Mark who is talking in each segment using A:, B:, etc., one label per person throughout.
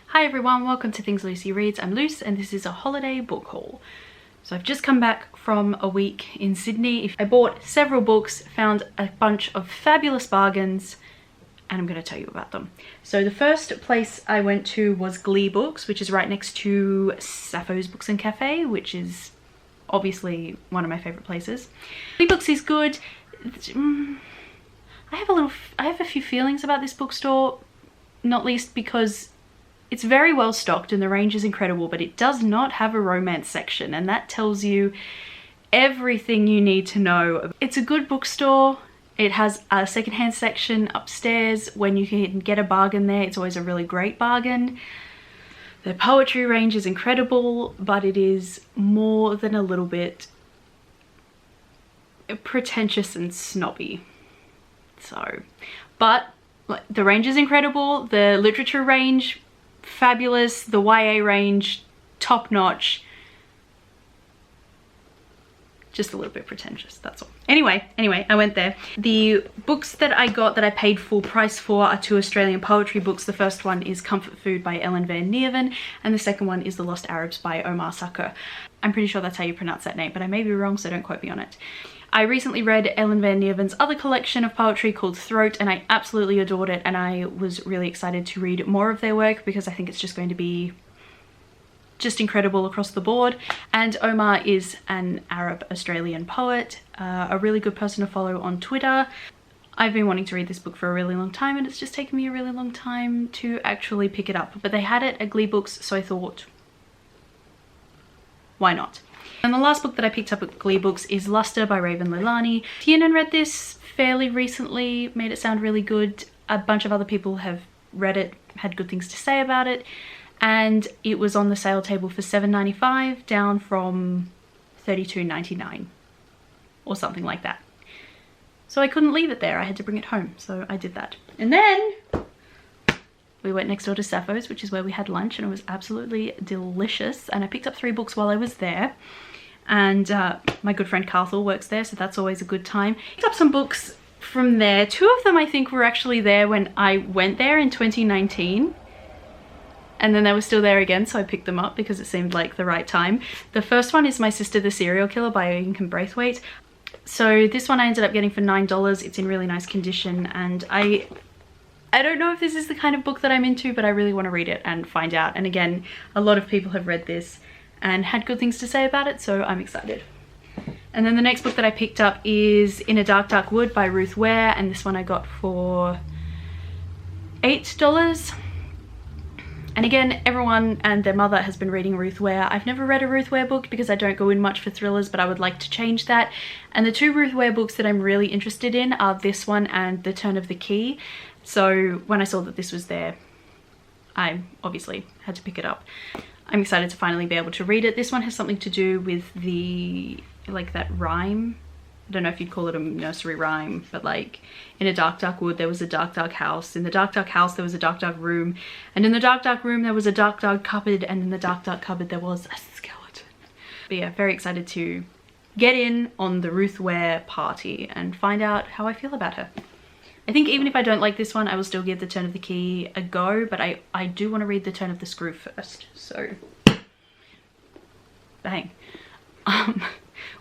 A: Hi everyone, welcome to Things Lucy Reads. I'm Luce and this is a holiday book haul. So I've just come back from a week in Sydney. I bought several books, found a bunch of fabulous bargains, and I'm going to tell you about them. So the first place I went to was Glee Books, which is right next to Sappho's Books and Cafe, which is obviously one of my favourite places. Glee Books is good. I have a few feelings about this bookstore, not least because it's very well stocked and the range is incredible, but it does not have a romance section, and that tells you everything you need to know. It's a good bookstore. It has a secondhand section upstairs. When you can get a bargain there, it's always a really great bargain. The poetry range is incredible, but it is more than a little bit pretentious and snobby. So, but the range is incredible. The literature range, fabulous. The YA range, top notch. Just a little bit pretentious, that's all. Anyway, I went there. The books that I got that I paid full price for are two Australian poetry books. The first one is Comfort Food by Ellen van Neerven, and the second one is The Lost Arabs by Omar Sakr. I'm pretty sure that's how you pronounce that name, but I may be wrong, so don't quote me on it. I recently read Ellen van Neerven's other collection of poetry called Throat, and I absolutely adored it, and I was really excited to read more of their work because I think it's just going to be just incredible across the board. And Omar is an Arab Australian poet, a really good person to follow on Twitter. I've been wanting to read this book for a really long time, and it's just taken me a really long time to actually pick it up, but they had it at Glee Books, so I thought, why not? And the last book that I picked up at Glee Books is Luster by Raven Leilani. Tiernan read this fairly recently, made it sound really good. A bunch of other people have read it, had good things to say about it, and it was on the sale table for $7.95, down from $32.99 or something like that. So I couldn't leave it there, I had to bring it home, so I did that. And then we went next door to Sappho's, which is where we had lunch, and it was absolutely delicious. And I picked up 3 books while I was there. And my good friend Carthel works there, so that's always a good time. Picked up some books from there. 2 of them I think were actually there when I went there in 2019. And then they were still there again, so I picked them up because it seemed like the right time. The first one is My Sister the Serial Killer by Incan Braithwaite. So this one I ended up getting for $9. It's in really nice condition, and I don't know if this is the kind of book that I'm into, but I really want to read it and find out. And again, a lot of people have read this and had good things to say about it, so I'm excited. And then the next book that I picked up is In a Dark Dark Wood by Ruth Ware, and this one I got for $8. And again, everyone and their mother has been reading Ruth Ware. I've never read a Ruth Ware book because I don't go in much for thrillers, but I would like to change that. And the 2 Ruth Ware books that I'm really interested in are this one and The Turn of the Key. So when I saw that this was there, I obviously had to pick it up. I'm excited to finally be able to read it. This one has something to do with the, like, that rhyme. I don't know if you'd call it a nursery rhyme, but like, in a dark, dark wood, there was a dark, dark house. In the dark, dark house, there was a dark, dark room. And in the dark, dark room, there was a dark, dark cupboard. And in the dark, dark cupboard, there was a skeleton. But yeah, very excited to get in on the Ruth Ware party and find out how I feel about her. I think even if I don't like this one, I will still give The Turn of the Key a go, but I do want to read The Turn of the Screw first, so bang.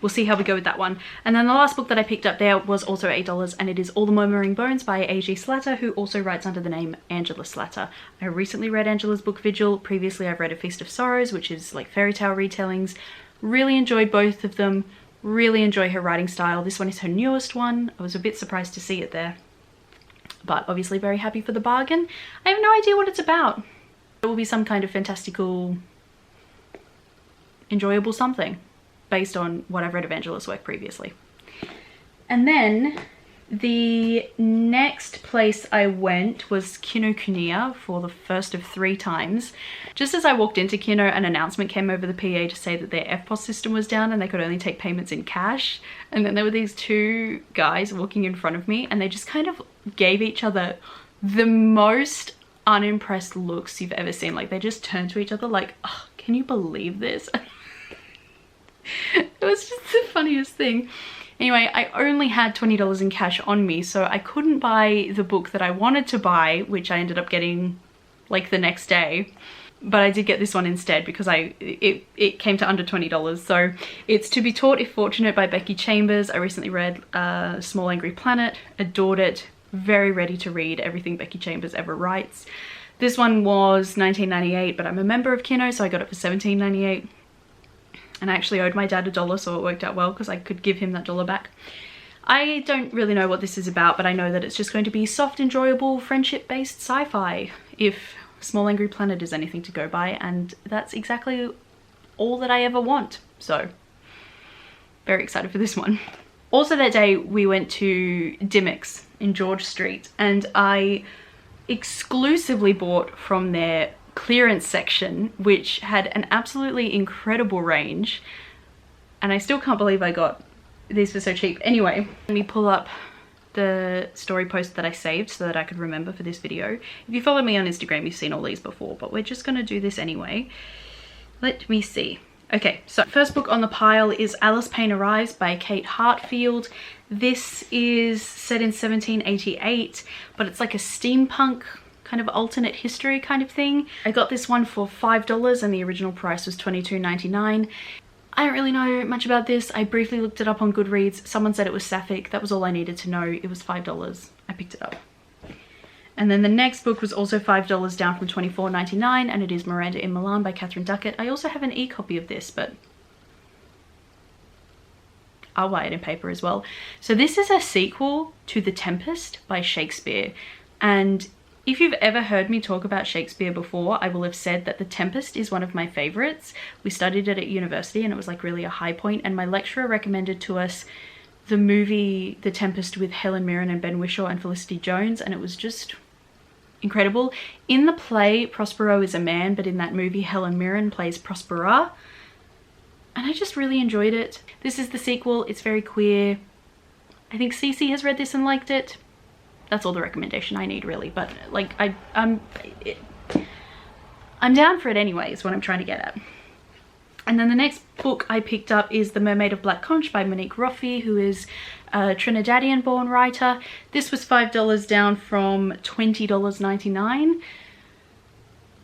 A: We'll see how we go with that one. And then the last book that I picked up there was also $8, and it is All the Murmuring Bones by A.G. Slatter, who also writes under the name Angela Slatter. I recently read Angela's book Vigil. Previously I've read A Feast of Sorrows, which is like fairy tale retellings. Really enjoyed both of them. Really enjoy her writing style. This one is her newest one. I was a bit surprised to see it there, but obviously very happy for the bargain. I have no idea what it's about. It will be some kind of fantastical, enjoyable something based on what I've read of Angela's work previously. And then the next place I went was Kinokuniya for the first of 3 times. Just as I walked into Kino, an announcement came over the PA to say that their FPOS system was down and they could only take payments in cash. And then there were these 2 guys walking in front of me, and they just kind of gave each other the most unimpressed looks you've ever seen. Like, they just turned to each other like, oh, can you believe this? It was just the funniest thing. Anyway, I only had $20 in cash on me, so I couldn't buy the book that I wanted to buy, which I ended up getting like the next day. But I did get this one instead because it came to under $20. So it's To Be Taught If Fortunate by Becky Chambers. I recently read Small Angry Planet, adored it, very ready to read everything Becky Chambers ever writes. This one was $19.98, but I'm a member of Kino, so I got it for $17.98. And I actually owed my dad $1, so it worked out well because I could give him that $1 back. I don't really know what this is about, but I know that it's just going to be soft, enjoyable, friendship-based sci-fi, if Small Angry Planet is anything to go by, and that's exactly all that I ever want. So, very excited for this one. Also that day, we went to Dimmock's in George Street, and I exclusively bought from their clearance section, which had an absolutely incredible range, and I still can't believe I got these for so cheap. Anyway, let me pull up the story post that I saved so that I could remember for this video. If you follow me on Instagram, you've seen all these before, but we're just gonna do this anyway. Let me see. Okay, so first book on the pile is Alice Payne Arrives by Kate Hartfield. This is set in 1788, but it's like a steampunk kind of alternate history kind of thing. I got this one for $5 and the original price was $22.99. I don't really know much about this. I briefly looked it up on Goodreads. Someone said it was sapphic. That was all I needed to know. It was $5. I picked it up. And then the next book was also $5 down from $24.99, and it is Miranda in Milan by Catherine Duckett. I also have an e-copy of this, but I'll buy it in paper as well. So this is a sequel to The Tempest by Shakespeare. And if you've ever heard me talk about Shakespeare before, I will have said that The Tempest is one of my favorites. We studied it at university and it was like really a high point, and my lecturer recommended to us the movie The Tempest with Helen Mirren and Ben Whishaw and Felicity Jones, and it was just incredible. In the play, Prospero is a man, but in that movie, Helen Mirren plays Prospera, and I just really enjoyed it. This is the sequel. It's very queer. I think Cece has read this and liked it. That's all the recommendation I need, really, but like I'm down for it anyway, is what I'm trying to get at. And then the next book I picked up is The Mermaid of Black Conch by Monique Roffey, who is a Trinidadian born writer. This was $5 down from $20.99.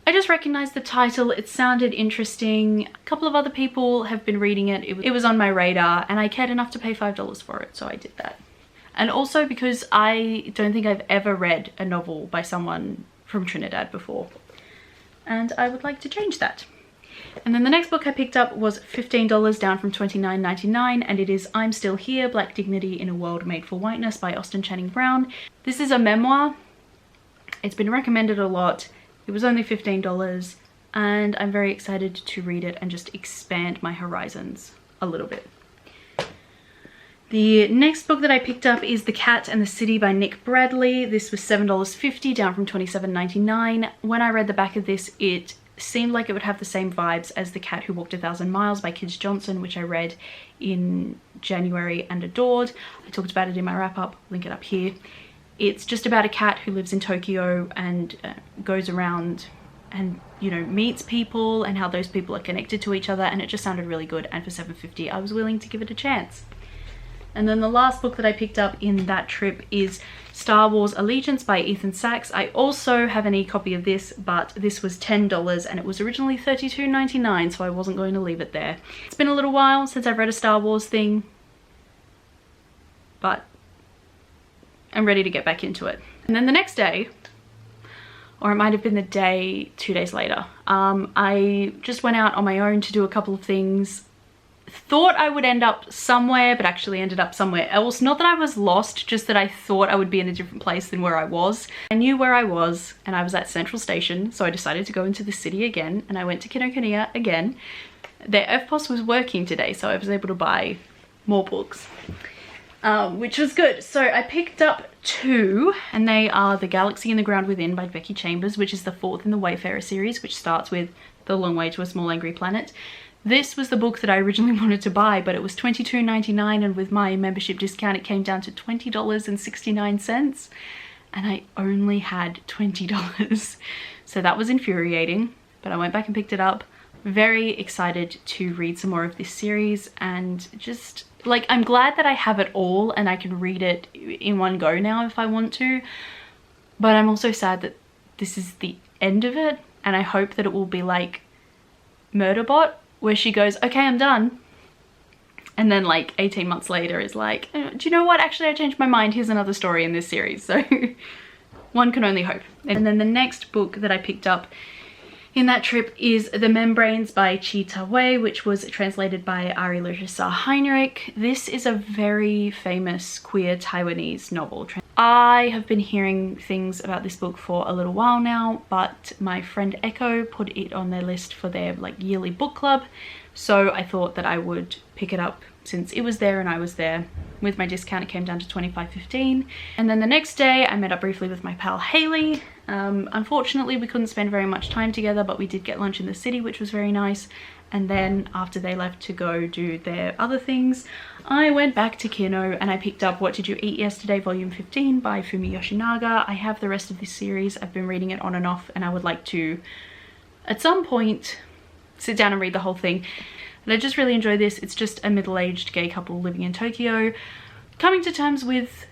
A: I just recognized the title. It sounded interesting. A couple of other people have been reading it. It was on my radar and I cared enough to pay $5 for it, so I did that. And also because I don't think I've ever read a novel by someone from Trinidad before, and I would like to change that. And then the next book I picked up was $15 down from $29.99, and it is I'm Still Here, Black Dignity in a World Made for Whiteness by Austen Channing Brown. This is a memoir. It's been recommended a lot. It was only $15 and I'm very excited to read it and just expand my horizons a little bit. The next book that I picked up is The Cat and the City by Nick Bradley. This was $7.50 down from $27.99. When I read the back of this, it seemed like it would have the same vibes as The Cat Who Walked 1,000 Miles by Kij Johnson, which I read in January and adored. I talked about it in my wrap-up, link it up here. It's just about a cat who lives in Tokyo and goes around and, you know, meets people and how those people are connected to each other, and it just sounded really good, and for $7.50 I was willing to give it a chance. And then the last book that I picked up in that trip is Star Wars Allegiance by Ethan Sachs. I also have an e-copy of this, but this was $10 and it was originally $32.99, so I wasn't going to leave it there. It's been a little while since I've read a Star Wars thing, but I'm ready to get back into it. And then the next day, or it might have been the day 2 days later, I just went out on my own to do a couple of things. Thought I would end up somewhere, but actually ended up somewhere else. Not that I was lost, just that I thought I would be in a different place than where I was. I knew where I was, and I was at Central Station, so I decided to go into the city again, and I went to Kinokuniya again. Their FPOS was working today, so I was able to buy more books, which was good. So I picked up two, and they are The Galaxy and the Ground Within by Becky Chambers, which is the fourth in the Wayfarer series, which starts with The Long Way to a Small Angry Planet. This was the book that I originally wanted to buy, but it was $22.99, and with my membership discount it came down to $20.69, and I only had $20. So that was infuriating, but I went back and picked it up. Very excited to read some more of this series, and just like, I'm glad that I have it all and I can read it in one go now if I want to, but I'm also sad that this is the end of it, and I hope that it will be like Murderbot, where she goes, okay, I'm done. And then like 18 months later is like, do you know what? Actually, I changed my mind. Here's another story in this series. So one can only hope. And then the next book that I picked up in that trip is The Membranes by Chi Ta-wei, which was translated by Ari Larissa Heinrich. This is a very famous queer Taiwanese novel. I have been hearing things about this book for a little while now, but my friend Echo put it on their list for their like yearly book club. So I thought that I would pick it up since it was there and I was there. With my discount, it came down to $25.15. And then the next day I met up briefly with my pal Hayley. Unfortunately, we couldn't spend very much time together, but we did get lunch in the city, which was very nice. And then after they left to go do their other things, I went back to Kino and I picked up What Did You Eat Yesterday, Volume 15 by Fumi Yoshinaga. I have the rest of this series. I've been reading it on and off, and I would like to, at some point, sit down and read the whole thing. And I just really enjoy this. It's just a middle-aged gay couple living in Tokyo, coming to terms with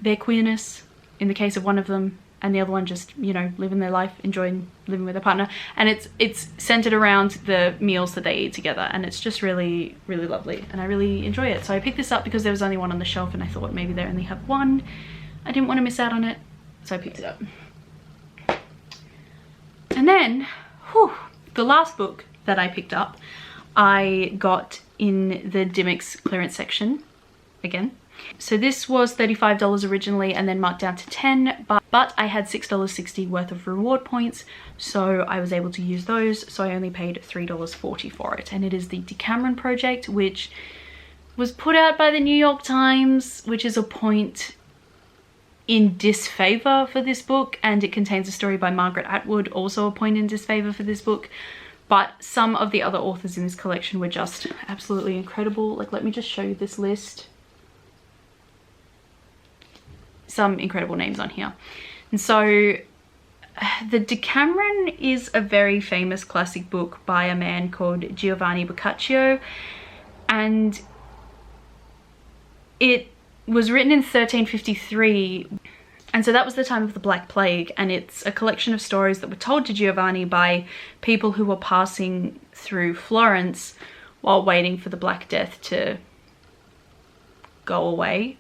A: their queerness in the case of one of them, and the other one just, you know, living their life, enjoying living with their partner. And it's centered around the meals that they eat together, and it's just really, really lovely, and I really enjoy it. So I picked this up because there was only one on the shelf, and I thought maybe they only have one. I didn't want to miss out on it, so I picked it up. And then, whew, the last book that I picked up, I got in the Dimmicks clearance section again. So this was $35 originally and then marked down to $10, but I had $6.60 worth of reward points, so I was able to use those. So I only paid $3.40 for it, and it is the Decameron Project, which was put out by the New York Times, which is a point in disfavor for this book, and it contains a story by Margaret Atwood, also a point in disfavor for this book. But some of the other authors in this collection were just absolutely incredible. Like, let me just show you this list. Some incredible names on here. And so the Decameron is a very famous classic book by a man called Giovanni Boccaccio, and it was written in 1353, and so that was the time of the Black Plague, and it's a collection of stories that were told to Giovanni by people who were passing through Florence while waiting for the Black Death to go away.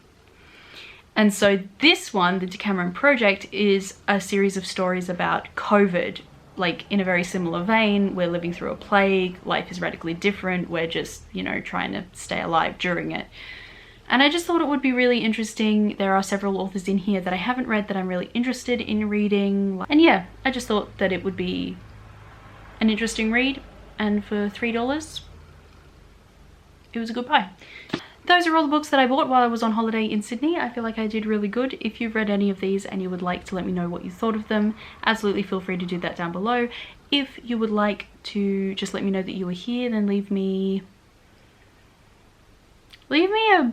A: And so this one, the Decameron Project, is a series of stories about COVID, like in a very similar vein. We're living through a plague, life is radically different, we're just, you know, trying to stay alive during it. And I just thought it would be really interesting. There are several authors in here that I haven't read that I'm really interested in reading. And yeah, I just thought that it would be an interesting read, and for $3, it was a good buy. Those are all the books that I bought while I was on holiday in Sydney. I feel like I did really good. If you've read any of these and you would like to let me know what you thought of them, absolutely feel free to do that down below. If you would like to just let me know that you were here, then leave me a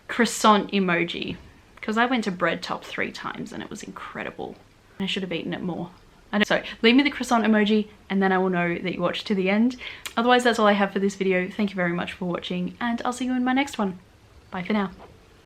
A: croissant emoji, because I went to Bread Top 3 times and it was incredible. I should have eaten it more. So leave me the croissant emoji and then I will know that you watched to the end. Otherwise, that's all I have for this video. Thank you very much for watching, and I'll see you in my next one. Bye for now.